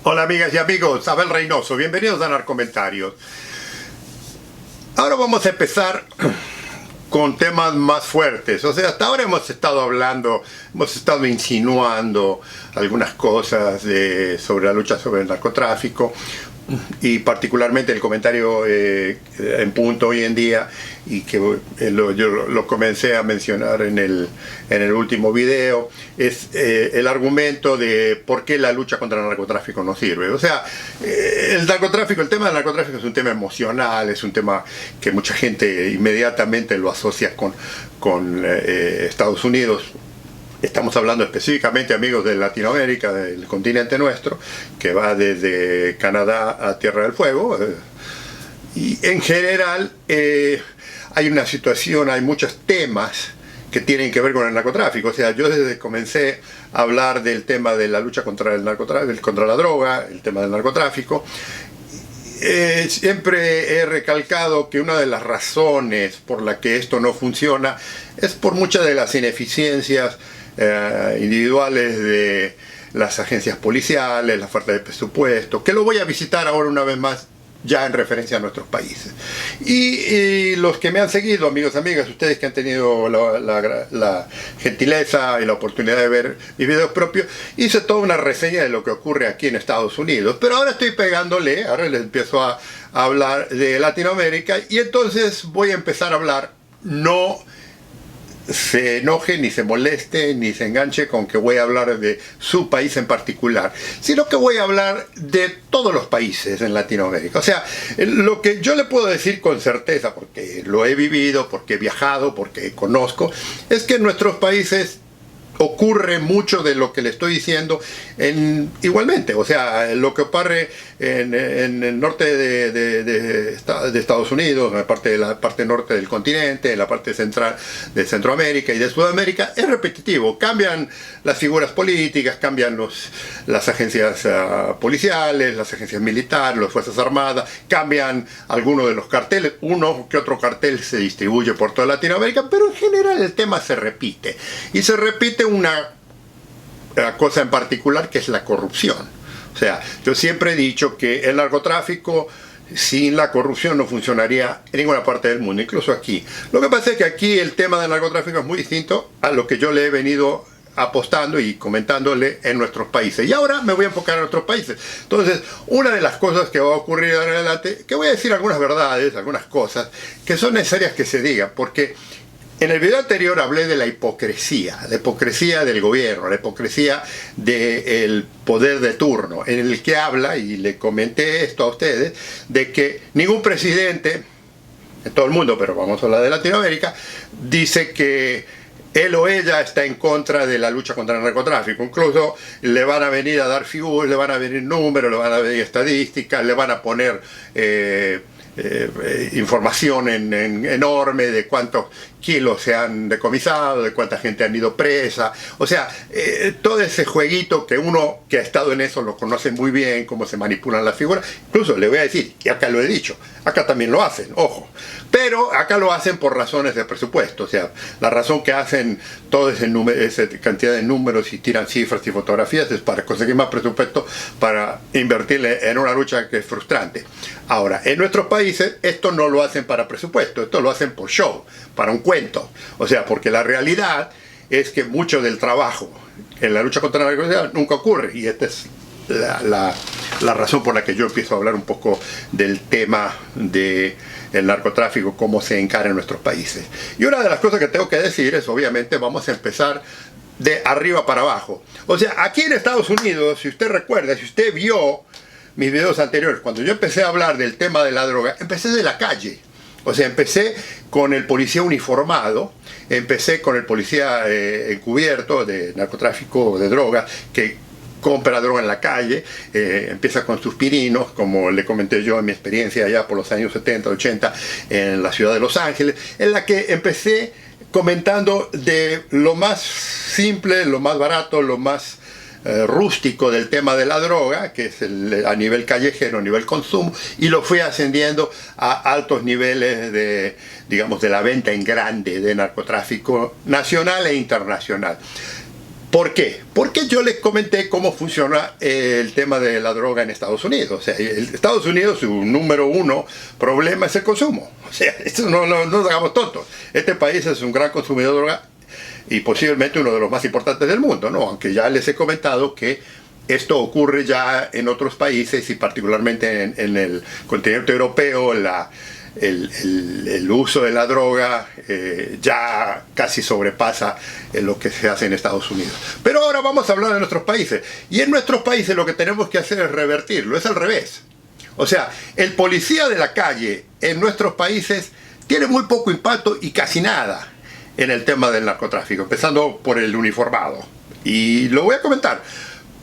Hola amigas y amigos, Abel Reynoso, bienvenidos a Narcomentarios. Ahora vamos a empezar con temas más fuertes. O sea, hasta ahora hemos estado insinuando algunas cosas sobre la lucha sobre el narcotráfico, y particularmente el comentario en punto hoy en día, y que yo lo comencé a mencionar en el último video, es el argumento de por qué la lucha contra el narcotráfico no sirve. O sea, el tema del narcotráfico es un tema emocional, es un tema que mucha gente inmediatamente lo asocia con Estados Unidos. Estamos hablando específicamente, amigos, de Latinoamérica, del continente nuestro, que va desde Canadá a Tierra del Fuego. Y en general hay una situación, hay muchos temas que tienen que ver con el narcotráfico. O sea, yo desde que comencé a hablar del tema de la lucha contra el narcotráfico, contra la droga, el tema del narcotráfico, siempre he recalcado que una de las razones por la que esto no funciona es por muchas de las ineficiencias individuales de las agencias policiales, la falta de presupuesto, que lo voy a visitar ahora una vez más ya en referencia a nuestros países. Y los que me han seguido, amigos, amigas, ustedes que han tenido la gentileza y la oportunidad de ver mis videos propios, hice toda una reseña de lo que ocurre aquí en Estados Unidos, pero ahora estoy pegándole, ahora les empiezo a hablar de Latinoamérica, y entonces voy a empezar a hablar, no se enoje, ni se moleste, ni se enganche con que voy a hablar de su país en particular, sino que voy a hablar de todos los países en Latinoamérica. O sea, lo que yo le puedo decir con certeza, porque lo he vivido, porque he viajado, porque conozco, es que en nuestros países ocurre mucho de lo que le estoy diciendo igualmente. O sea, lo que ocurre en el norte de Estados Unidos, en la parte norte del continente, en la parte central de Centroamérica y de Sudamérica, es repetitivo. Cambian las figuras políticas, cambian las agencias policiales, las agencias militares, las fuerzas armadas, cambian algunos de los carteles, uno que otro cartel se distribuye por toda Latinoamérica, pero en general el tema se repite. Y se repite una cosa en particular, que es la corrupción. O sea, yo siempre he dicho que el narcotráfico sin la corrupción no funcionaría en ninguna parte del mundo, incluso aquí. Lo que pasa es que aquí el tema del narcotráfico es muy distinto a lo que yo le he venido apostando y comentándole en nuestros países. Y ahora me voy a enfocar en otros países. Entonces, una de las cosas que va a ocurrir en adelante, que voy a decir algunas verdades, algunas cosas que son necesarias que se digan, porque en el video anterior hablé de la hipocresía del gobierno, la hipocresía del poder de turno, en el que habla, y le comenté esto a ustedes, de que ningún presidente, en todo el mundo, pero vamos a hablar de Latinoamérica, dice que él o ella está en contra de la lucha contra el narcotráfico. Incluso le van a venir a dar figuras, le van a venir números, le van a venir estadísticas, le van a poner información enorme de cuántos kilos se han decomisado, de cuánta gente han ido presa. O sea, todo ese jueguito que uno que ha estado en eso lo conoce muy bien, cómo se manipulan las figuras. Incluso le voy a decir, y acá lo he dicho, acá también lo hacen, ojo, pero acá lo hacen por razones de presupuesto. O sea, la razón que hacen toda esa cantidad de números y tiran cifras y fotografías es para conseguir más presupuesto, para invertirle en una lucha que es frustrante. Ahora, en nuestros países esto no lo hacen para presupuesto, esto lo hacen por show, para un cuento. O sea, porque la realidad es que mucho del trabajo en la lucha contra la narcoticidad nunca ocurre, y esta es la razón por la que yo empiezo a hablar un poco del tema del narcotráfico, cómo se encara en nuestros países. Y una de las cosas que tengo que decir es, obviamente, vamos a empezar de arriba para abajo. O sea, aquí en Estados Unidos, si usted recuerda, si usted vio mis videos anteriores, cuando yo empecé a hablar del tema de la droga, empecé de la calle. O sea, empecé con el policía uniformado, empecé con el policía encubierto de narcotráfico, de droga, que compra droga en la calle, empieza con sus pirinos, como le comenté yo en mi experiencia allá por los años 70, 80 en la ciudad de Los Ángeles, en la que empecé comentando de lo más simple, lo más barato, lo más rústico del tema de la droga, que es a nivel callejero, a nivel consumo, y lo fui ascendiendo a altos niveles de, digamos, de la venta en grande de narcotráfico nacional e internacional. ¿Por qué? Porque yo les comenté cómo funciona el tema de la droga en Estados Unidos. O sea, Estados Unidos, su número uno problema es el consumo. O sea, esto no nos hagamos tontos. Este país es un gran consumidor de droga y posiblemente uno de los más importantes del mundo, ¿no? Aunque ya les he comentado que esto ocurre ya en otros países y particularmente en el continente europeo, el uso de la droga ya casi sobrepasa lo que se hace en Estados Unidos. Pero ahora vamos a hablar de nuestros países. Y en nuestros países lo que tenemos que hacer es revertirlo, es al revés. O sea, el policía de la calle en nuestros países tiene muy poco impacto y casi nada en el tema del narcotráfico, empezando por el uniformado. Y lo voy a comentar.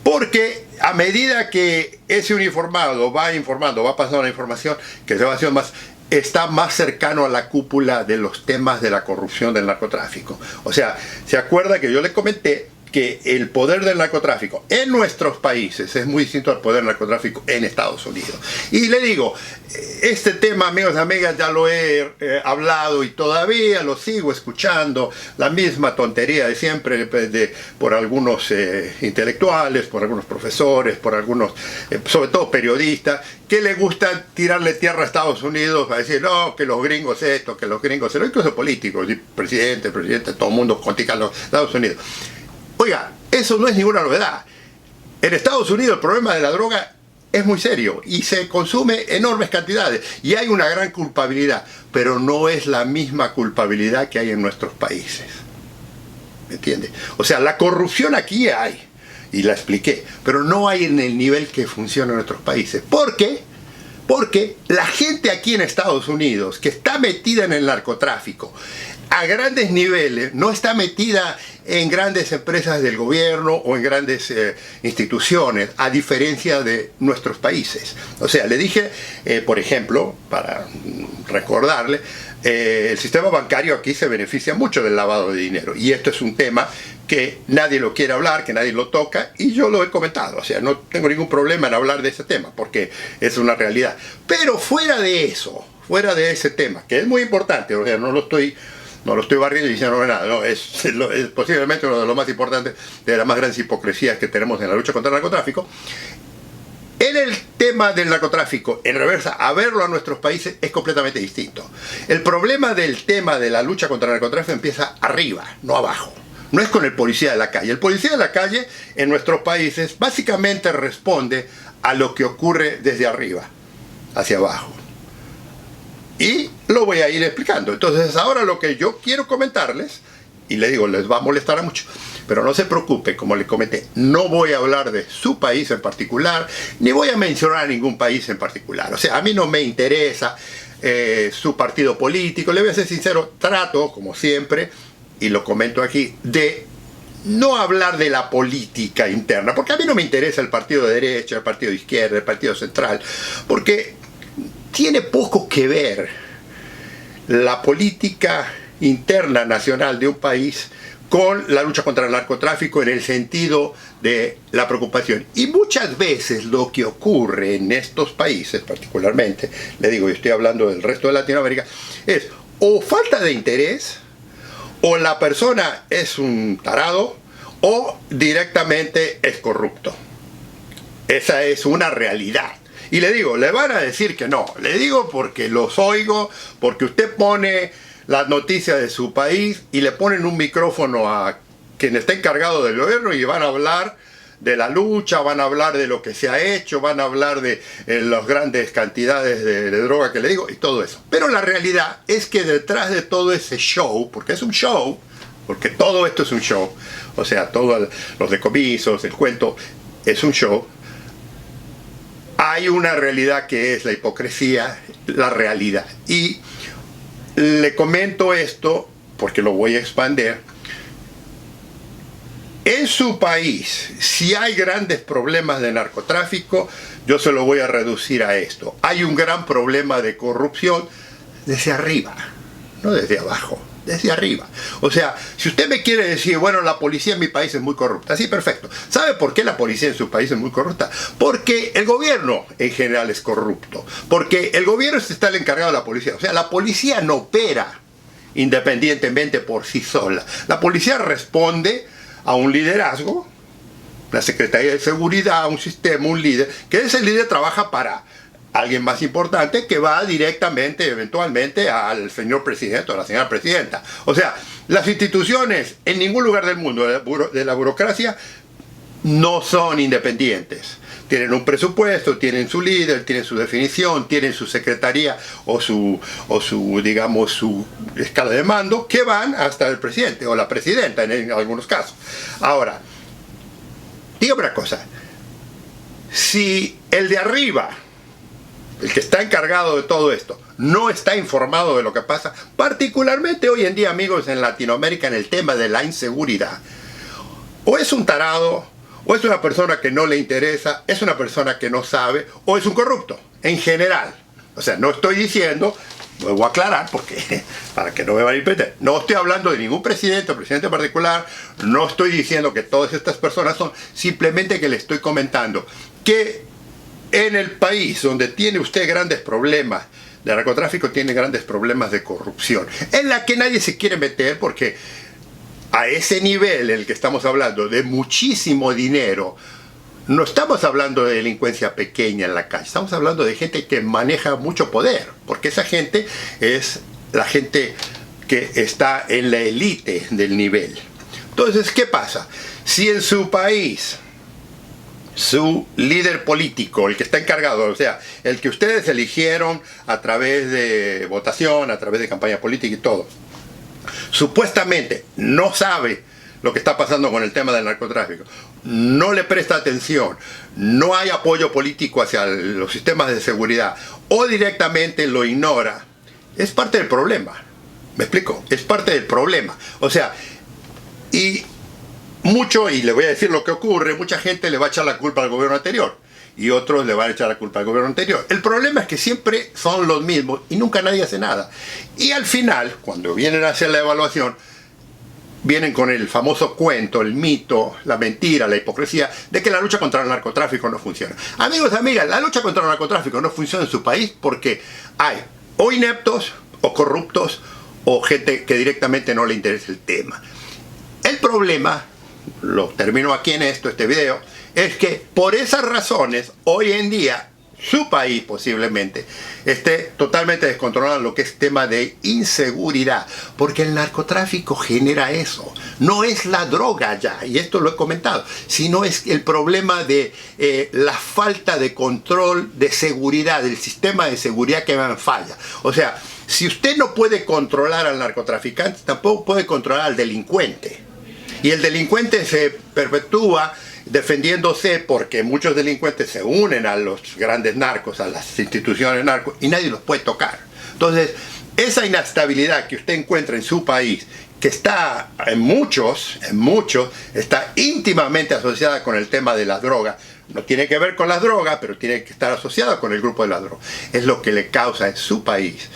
Porque a medida que ese uniformado va informando, va pasando la información, que se va haciendo más, está más cercano a la cúpula de los temas de la corrupción del narcotráfico. O sea, ¿se acuerda que yo le comenté que el poder del narcotráfico en nuestros países es muy distinto al poder del narcotráfico en Estados Unidos? Y le digo, este tema, amigos y amigas, ya lo he hablado y todavía lo sigo escuchando, la misma tontería de siempre por algunos intelectuales, por algunos profesores, por algunos, sobre todo periodistas, que le gusta tirarle tierra a Estados Unidos a decir, no, que los gringos esto, que los gringos esto, incluso políticos, presidente, todo el mundo critica a los Estados Unidos. Oiga, eso no es ninguna novedad. En Estados Unidos el problema de la droga es muy serio y se consume enormes cantidades y hay una gran culpabilidad, pero no es la misma culpabilidad que hay en nuestros países. ¿Me entiende? O sea, la corrupción aquí hay, y la expliqué, pero no hay en el nivel que funciona en nuestros países. ¿Por qué? Porque la gente aquí en Estados Unidos que está metida en el narcotráfico a grandes niveles, no está metida en grandes empresas del gobierno o en grandes instituciones, a diferencia de nuestros países. O sea, le dije, por ejemplo, para recordarle, el sistema bancario aquí se beneficia mucho del lavado de dinero. Y esto es un tema que nadie lo quiere hablar, que nadie lo toca, y yo lo he comentado. O sea, no tengo ningún problema en hablar de ese tema, porque es una realidad. Pero fuera de eso, fuera de ese tema, que es muy importante, o sea, no lo estoy barriendo y diciendo nada, no, es posiblemente uno de los más importantes, de las más grandes hipocresías que tenemos en la lucha contra el narcotráfico. En el tema del narcotráfico, en reversa, a verlo a nuestros países es completamente distinto. El problema del tema de la lucha contra el narcotráfico empieza arriba, no abajo. No es con el policía de la calle. El policía de la calle en nuestros países básicamente responde a lo que ocurre desde arriba hacia abajo. Y lo voy a ir explicando. Entonces ahora lo que yo quiero comentarles, y le digo, les va a molestar a mucho, pero no se preocupe, como le comenté, no voy a hablar de su país en particular, ni voy a mencionar a ningún país en particular. O sea, a mí no me interesa su partido político. Le voy a ser sincero, trato, como siempre, y lo comento aquí, de no hablar de la política interna, porque a mí no me interesa el partido de derecha, el partido de izquierda, el partido central, porque tiene poco que ver la política interna nacional de un país con la lucha contra el narcotráfico en el sentido de la preocupación. Y muchas veces lo que ocurre en estos países, particularmente, le digo, yo estoy hablando del resto de Latinoamérica, es o falta de interés, o la persona es un tarado, o directamente es corrupto. Esa es una realidad. Y le digo, le van a decir que no. Le digo porque los oigo, porque usted pone las noticias de su país y le ponen un micrófono a quien está encargado del gobierno y van a hablar de la lucha, van a hablar de lo que se ha hecho, van a hablar de las grandes cantidades de droga que le digo y todo eso. Pero la realidad es que detrás de todo ese show, porque es un show, porque todo esto es un show, o sea, todos los decomisos, el cuento, es un show, hay una realidad que es la hipocresía, la realidad. Y le comento esto porque lo voy a expandir. En su país, si hay grandes problemas de narcotráfico, yo se lo voy a reducir a esto. Hay un gran problema de corrupción desde arriba, no desde abajo, desde arriba. O sea, si usted me quiere decir, bueno, la policía en mi país es muy corrupta, sí, perfecto. ¿Sabe por qué la policía en su país es muy corrupta? Porque el gobierno en general es corrupto. Porque el gobierno está el encargado de la policía. O sea, la policía no opera independientemente por sí sola. La policía responde a un liderazgo, la Secretaría de Seguridad, un sistema, un líder, que ese líder trabaja para alguien más importante que va directamente, eventualmente, al señor presidente o a la señora presidenta. O sea, las instituciones en ningún lugar del mundo de la burocracia no son independientes. Tienen un presupuesto, tienen su líder, tienen su definición, tienen su secretaría o su digamos, su escala de mando, que van hasta el presidente o la presidenta en algunos casos. Ahora, dígame una cosa, si el de arriba, el que está encargado de todo esto, no está informado de lo que pasa, particularmente hoy en día, amigos, en Latinoamérica, en el tema de la inseguridad, o es un tarado, o es una persona que no le interesa, es una persona que no sabe, o es un corrupto, en general. O sea, no estoy diciendo, lo voy a aclarar porque para que no me vayan a interpretar, no estoy hablando de ningún presidente o presidente particular, no estoy diciendo que todas estas personas son, simplemente que le estoy comentando que en el país donde tiene usted grandes problemas de narcotráfico, tiene grandes problemas de corrupción, en la que nadie se quiere meter porque a ese nivel en el que estamos hablando de muchísimo dinero, no estamos hablando de delincuencia pequeña en la calle, estamos hablando de gente que maneja mucho poder, porque esa gente es la gente que está en la élite del nivel. Entonces, ¿qué pasa? Si en su país su líder político, el que está encargado, o sea, el que ustedes eligieron a través de votación, a través de campaña política y todo, supuestamente no sabe lo que está pasando con el tema del narcotráfico, no le presta atención, no hay apoyo político hacia los sistemas de seguridad o directamente lo ignora, es parte del problema. ¿Me explico? Es parte del problema. O sea, y le voy a decir lo que ocurre, mucha gente le va a echar la culpa al gobierno anterior y otros le van a echar la culpa al gobierno anterior. El problema es que siempre son los mismos y nunca nadie hace nada. Y al final, cuando vienen a hacer la evaluación, vienen con el famoso cuento, el mito, la mentira, la hipocresía de que la lucha contra el narcotráfico no funciona. Amigos, amigas, la lucha contra el narcotráfico no funciona en su país porque hay o ineptos, o corruptos, o gente que directamente no le interesa el tema. El problema, lo termino aquí en este video, es que por esas razones, hoy en día, su país posiblemente esté totalmente descontrolado en lo que es tema de inseguridad, porque el narcotráfico genera eso, no es la droga ya, y esto lo he comentado, sino es el problema de la falta de control de seguridad, del sistema de seguridad que va en falla. O sea, si usted no puede controlar al narcotraficante, tampoco puede controlar al delincuente, y el delincuente se perpetúa defendiéndose porque muchos delincuentes se unen a los grandes narcos, a las instituciones narcos, y nadie los puede tocar. Entonces, esa inestabilidad que usted encuentra en su país, que está en muchos, está íntimamente asociada con el tema de las drogas, no tiene que ver con las drogas, pero tiene que estar asociada con el grupo de las drogas, es lo que le causa en su país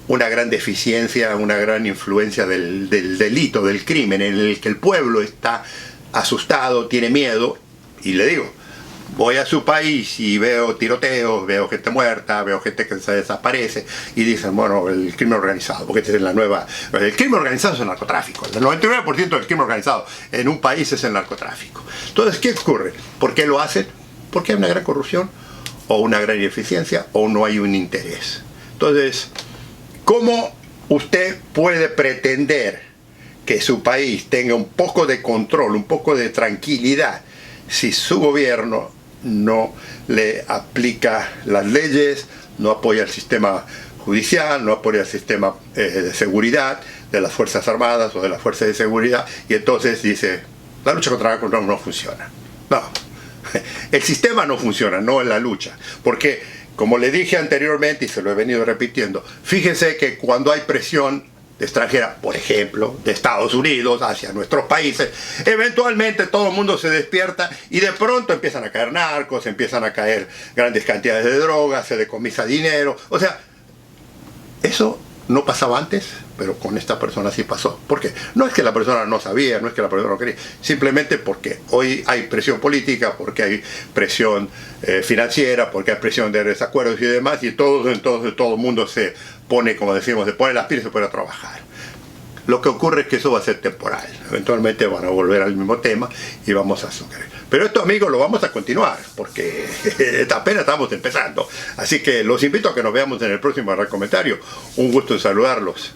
una gran deficiencia, una gran influencia del delito, del crimen, en el que el pueblo está asustado, tiene miedo, y le digo, voy a su país y veo tiroteos, veo gente muerta, veo gente que se desaparece, y dicen, bueno, el crimen organizado, porque esta es la nueva, el crimen organizado es el narcotráfico, el 99% del crimen organizado en un país es el narcotráfico. Entonces, ¿qué ocurre? ¿Por qué lo hacen? Porque hay una gran corrupción, o una gran ineficiencia, o no hay un interés. Entonces, ¿cómo usted puede pretender que su país tenga un poco de control, un poco de tranquilidad, si su gobierno no le aplica las leyes, no apoya el sistema judicial, no apoya el sistema de seguridad de las Fuerzas Armadas o de las Fuerzas de Seguridad, y entonces dice, la lucha contra el narcotráfico no funciona? No, el sistema no funciona, no es la lucha, porque como le dije anteriormente y se lo he venido repitiendo, fíjense que cuando hay presión extranjera, por ejemplo, de Estados Unidos hacia nuestros países, eventualmente todo el mundo se despierta y de pronto empiezan a caer narcos, empiezan a caer grandes cantidades de drogas, se decomisa dinero. O sea, eso no pasaba antes, pero con esta persona sí pasó. ¿Por qué? No es que la persona no sabía, no es que la persona no quería, simplemente porque hoy hay presión política, porque hay presión financiera, porque hay presión de desacuerdos y demás, y entonces todo el mundo se pone, como decimos, se pone las pilas y se pone a trabajar. Lo que ocurre es que eso va a ser temporal. Eventualmente van a volver al mismo tema y vamos a sufrir. Pero esto, amigos, lo vamos a continuar porque apenas estamos empezando. Así que los invito a que nos veamos en el próximo comentario. Un gusto en saludarlos.